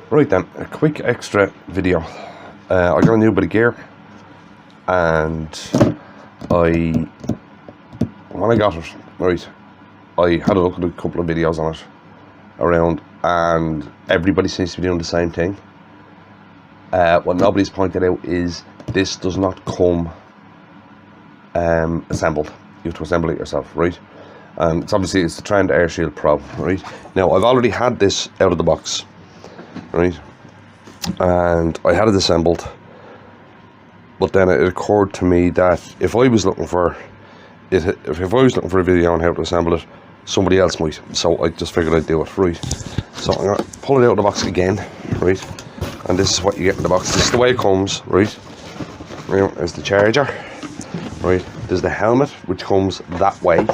Right then, a quick extra video. I got a new bit of gear, and when I got it, right, I had a look at a couple of videos on it around, and everybody seems to be doing the same thing. What nobody's pointed out is this does not come assembled. You have to assemble it yourself, right? And it's the Trend Airshield Pro, right? Now, I've already had this out of the box, right? And I had it assembled, but then it occurred to me that if I was looking for a video on how to assemble it, somebody else might. So I just figured I'd do it, right? So I'm gonna pull it out of the box again, right? And this is what you get in the box. This is the way it comes, right? Now, there's the charger, right? There's the helmet, which comes that way.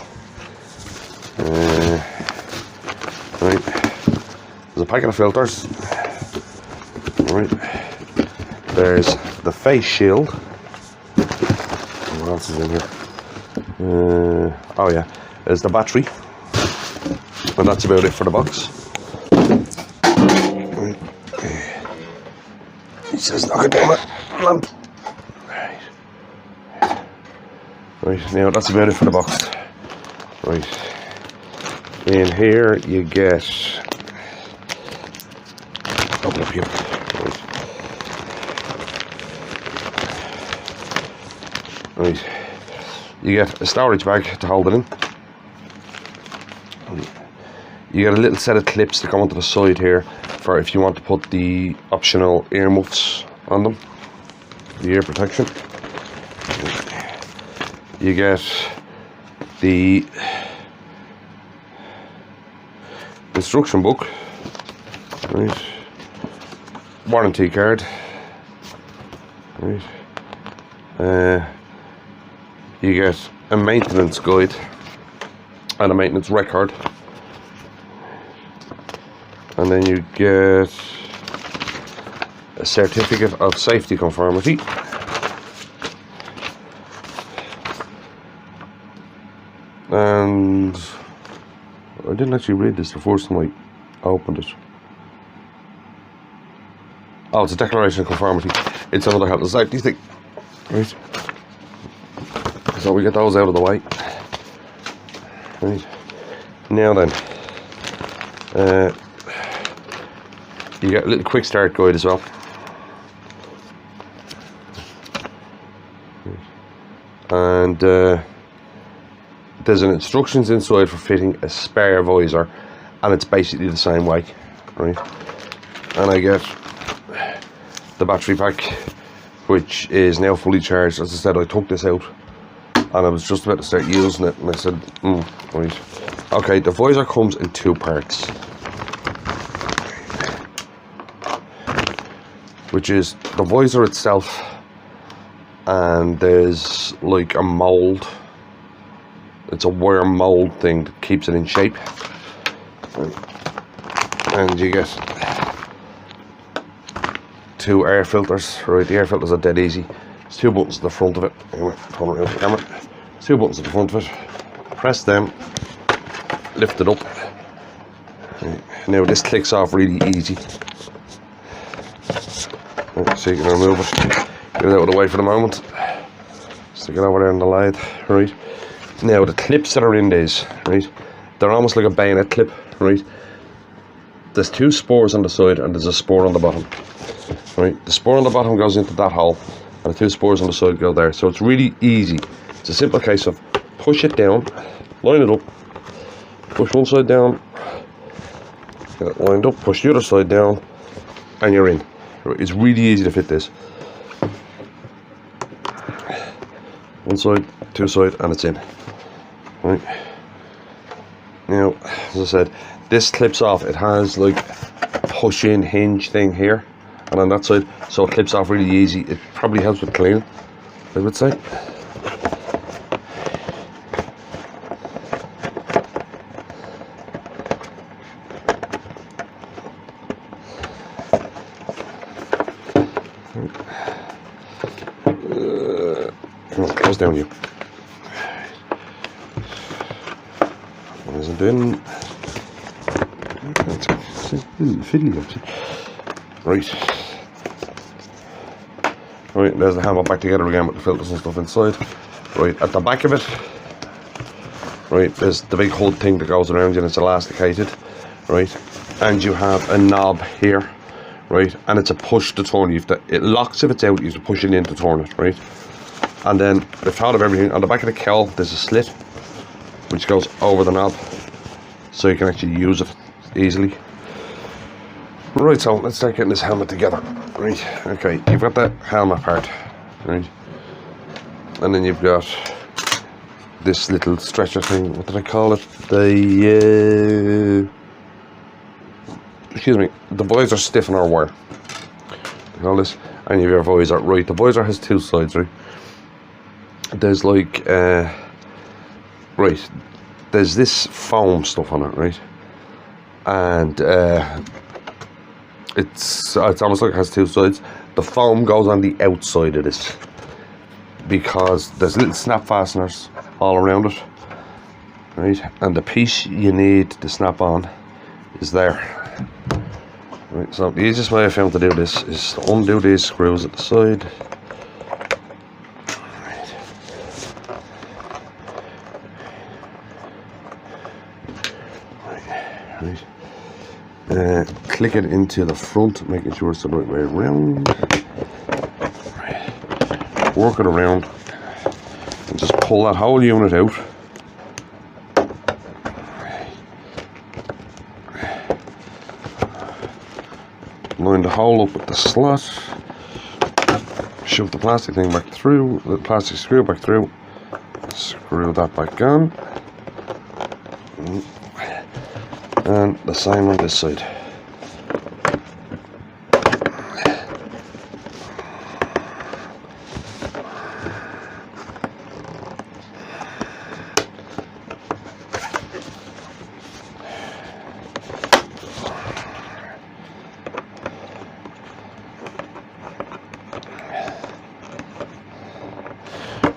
Right. There's a packet of filters. Right. There's the face shield. What else is in here? Oh yeah. There's the battery. And that's about it for the box. Right. He says knock it down the lamp. Right, now that's about it for the box. Right. In here you get, open up here. Right. You get a storage bag to hold it in. You get a little set of clips that come onto the side here for if you want to put the optional earmuffs on them, the ear protection. You get the instruction book, right? Warranty card, right? You get a maintenance guide and a maintenance record, and then you get a certificate of safety conformity. And I didn't actually read this the first time I opened it. Oh, it's a declaration of conformity. It's another health and safety thing. Right. So we get those out of the way. Right. Now then, you get a little quick start guide as well. And there's an instructions inside for fitting a spare visor, and it's basically the same way, right? And I get the battery pack, which is now fully charged. As I said, I took this out and I was just about to start using it, and I said, right. Okay, the visor comes in two parts, which is the visor itself, and there's like a mold. It's a wire mold thing that keeps it in shape, and you get two air filters. Right, the air filters are dead easy. There's two buttons at the front of it. Anyway, turn around the camera. Two buttons at the front of it. Press them, lift it up. Right. Now this clicks off really easy. Right, so you can remove it. Get it out of the way for the moment. Stick it over there on the lathe. Right. Now the clips that are in these, right, they're almost like a bayonet clip, right? There's two spurs on the side and there's a spur on the bottom, right? The spur on the bottom goes into that hole and the two spurs on the side go there. So it's really easy. It's a simple case of push it down, line it up, push one side down, get it lined up, push the other side down, and you're in. It's really easy to fit this. One side, two side, and it's in. Right. Now, as I said, this clips off. It has like a push-in hinge thing here, and on that side, so it clips off really easy. It probably helps with cleaning, I would say. Come on, close down you. Isn't in. Fiddly. Right. Right, there's the helmet back together again with the filters and stuff inside. Right, at the back of it, right, there's the big hood thing that goes around you and it's elasticated, right? And you have a knob here, right? And it's a push to turn. You have to, it locks if it's out, you have to push it in to turn it, right? And then they've thought of everything. On the back of the cowl, there's a slit which goes over the knob, so you can actually use it easily. Right, so let's start getting this helmet together. Right, okay, you've got the helmet part, right? And then you've got this little stretcher thing. What did I call it? The excuse me, the visor stiffener wire. I call this, and you have your visor. Right, the visor has two sides, right? There's like right, there's this foam stuff on it, right? And it's almost like it has two sides. The foam goes on the outside of this because there's little snap fasteners all around it, right? And the piece you need to snap on is there. Right, so the easiest way I found to do this is to undo these screws at the side. Right. Click it into the front, making sure it's the right way around. Right. Work it around and just pull that whole unit out. Line the hole up with the slot. Shove the plastic thing back through, the plastic screw back through. Screw that back on. And the same on this side.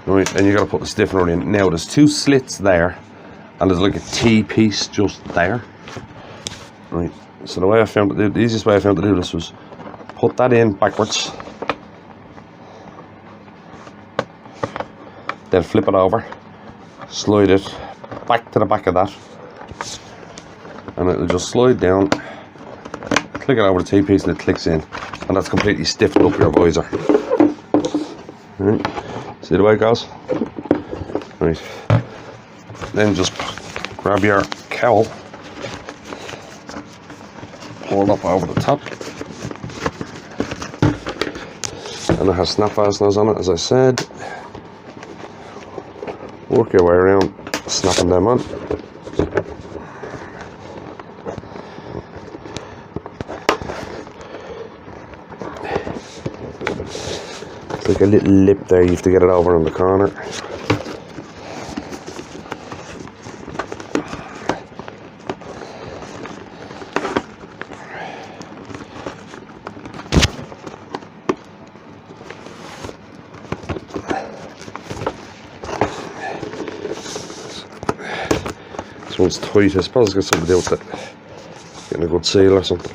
Right, and you got to put the stiffener in. Now there's two slits there, and there's like a T-piece just there. Right, so the way I found to do, the easiest way I found to do this was put that in backwards, then flip it over, slide it back to the back of that, and it'll just slide down, click it over the T-piece and it clicks in, and that's completely stiffened up your visor. Right, see the way it goes? Right, then just grab your cowl, pull it up over the top, and it has snap fasteners on it, as I said. Work your way around, snapping them on. It's like a little lip there, you have to get it over in the corner. This one's tight. I suppose it's got something to do with it. Getting a good seal or something.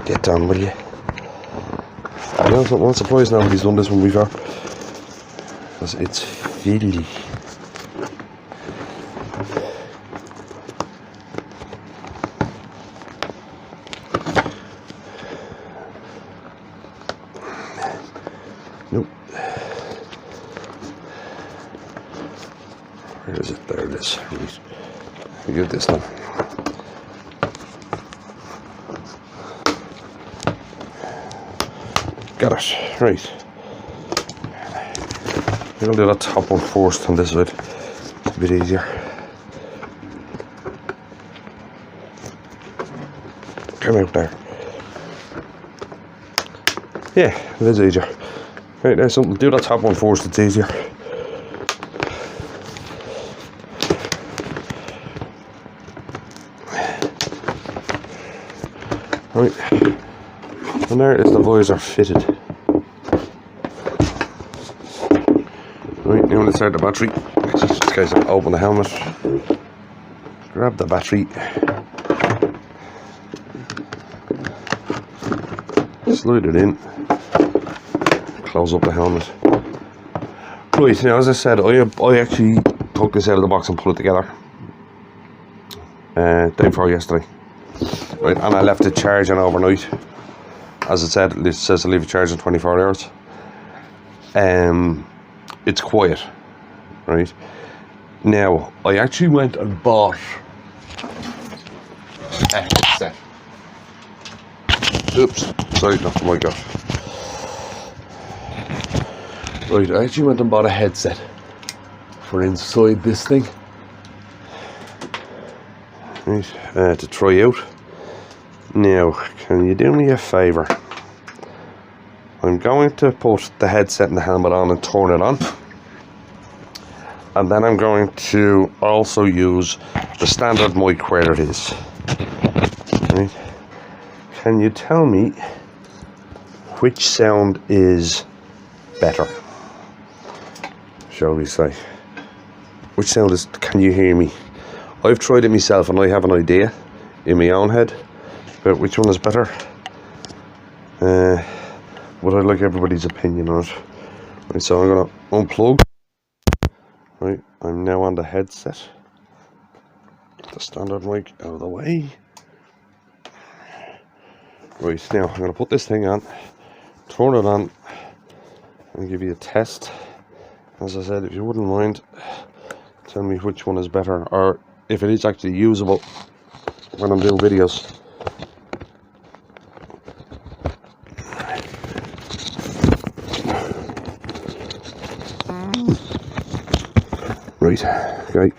Get down, will you? You know something, I'm surprised nobody's done this one before. Because it's fiddly. Nope. Where is it? There it is. Right. We get this now. Got it. Right. I'll do that top one first on this side. It's a bit easier. Come out there. Yeah, it is easier. Right, there's something. Do that top one first, it's easier. Right, and there is the visor fitted. Right, now let's start the battery. Okay, so open the helmet, grab the battery, slide it in, close up the helmet. Right, now as I said, I actually took this out of the box and put it together day before yesterday. Right, and I left it charging overnight. As it said, it says to leave it charging 24 hours. It's quiet, right? Now, I actually went and bought a headset. Oops, sorry, not the mic off. Right, I actually went and bought a headset for inside this thing. Right, to try out. Now, can you do me a favour? I'm going to put the headset and the helmet on and turn it on. And then I'm going to also use the standard mic where it is. Right. Can you tell me which sound is better? Shall we say? Which sound is, can you hear me? I've tried it myself and I have an idea in my own head about which one is better. But I'd like everybody's opinion on it. Right, so I'm going to unplug. Right, I'm now on the headset. Get the standard mic out of the way. Right, now I'm going to put this thing on, turn it on, and give you a test. As I said, if you wouldn't mind, tell me which one is better, or if it is actually usable when I'm doing videos. Right, okay.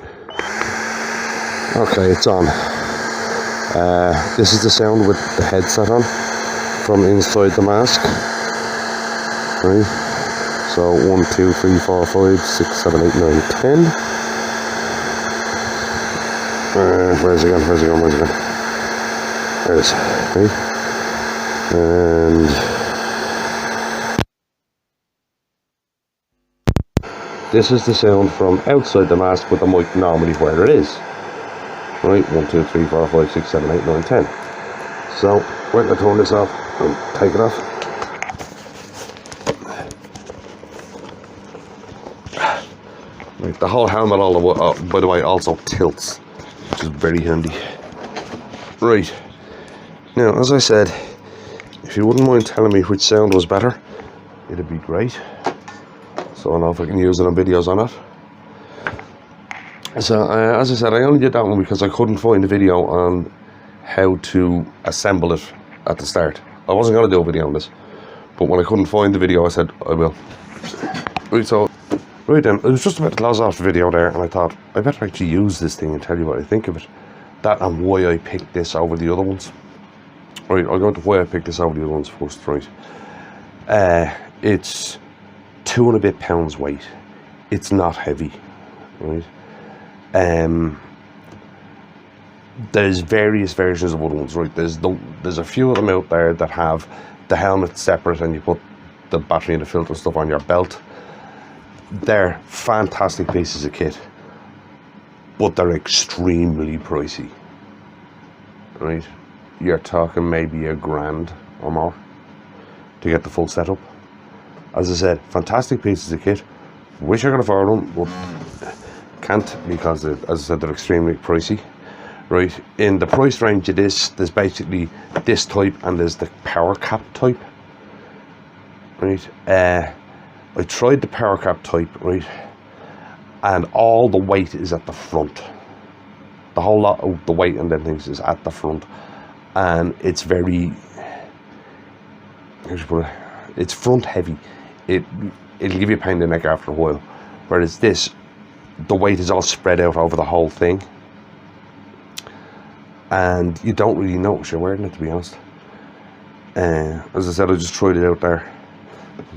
Okay, it's on. This is the sound with the headset on from inside the mask. Right. So 1, 2, 3, 4, 5, 6, 7, 8, 9, 10. Where's it gone? Where's it gone? Where's it gone? There it is. Right. And this is the sound from outside the mask with the mic normally where it is. Right, 1, 2, 3, 4, 5, 6, 7, 8, 9, 10. So, we're going to turn this off and take it off. Right, the whole helmet, all the way, by the way, also tilts, which is very handy. Right, now, as I said, if you wouldn't mind telling me which sound was better, it'd be great. So I know if I can use it on videos on it. So as I said, I only did that one because I couldn't find a video on how to assemble it at the start. I wasn't going to do a video on this, but when I couldn't find the video, I said I will. Right, so right then, I was just about to close off the video there, and I thought I better actually use this thing and tell you what I think of it. That and why I picked this over the other ones. Right, I'll go into why I picked this over the other ones first. Right, it's 2 and a bit pounds weight. It's not heavy, right? There's various versions of other ones, right? There's a few of them out there that have the helmet separate and you put the battery and the filter stuff on your belt. They're fantastic pieces of kit, but they're extremely pricey, right? You're talking maybe $1,000 or more to get the full setup. As I said, fantastic pieces of kit. Wish I could afford them, but can't because, as I said, they're extremely pricey. Right, in the price range of this, there's basically this type and there's the power cap type. Right, I tried the power cap type, right, and all the weight is at the front. The whole lot of the weight and then things is at the front, and it's very, it's front heavy. It'll give you a pain in the neck after a while. Whereas this, the weight is all spread out over the whole thing, and you don't really notice you're wearing it, to be honest. As I said, I just tried it out there.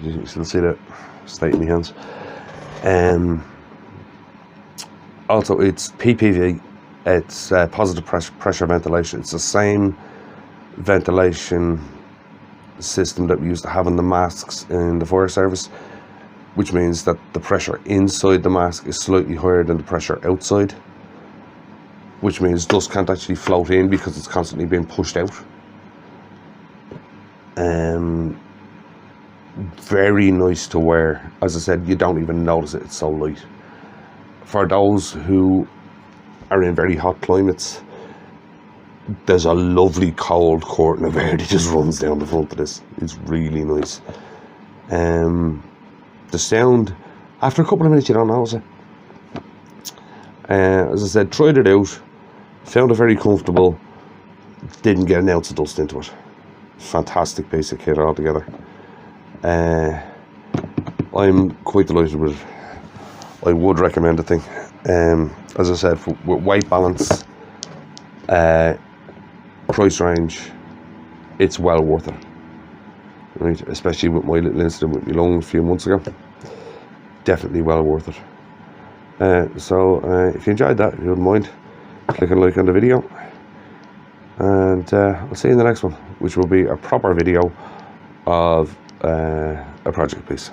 You can still see that state in my hands. Also, it's PPV. It's positive pressure ventilation. It's the same ventilation system that we used to have in the masks in the fire service. which means that the pressure inside the mask is slightly higher than the pressure outside, which means dust can't actually float in because it's constantly being pushed out. Very nice to wear. As I said, you don't even notice it, it's so light. For those who are in very hot climates, there's a lovely cold curtain of air that just runs down the front of this. It's really nice. The sound, after a couple of minutes you don't notice it. As I said, tried it out, found it very comfortable, didn't get an ounce of dust into it. Fantastic piece of kit altogether. I'm quite delighted with it. I would recommend the thing. As I said, with weight balance, price range, it's well worth it. Right, especially with my little incident with my lung a few months ago. Definitely well worth it. So if you enjoyed that, if you wouldn't mind, click and like on the video. And I'll see you in the next one, which will be a proper video of a project piece.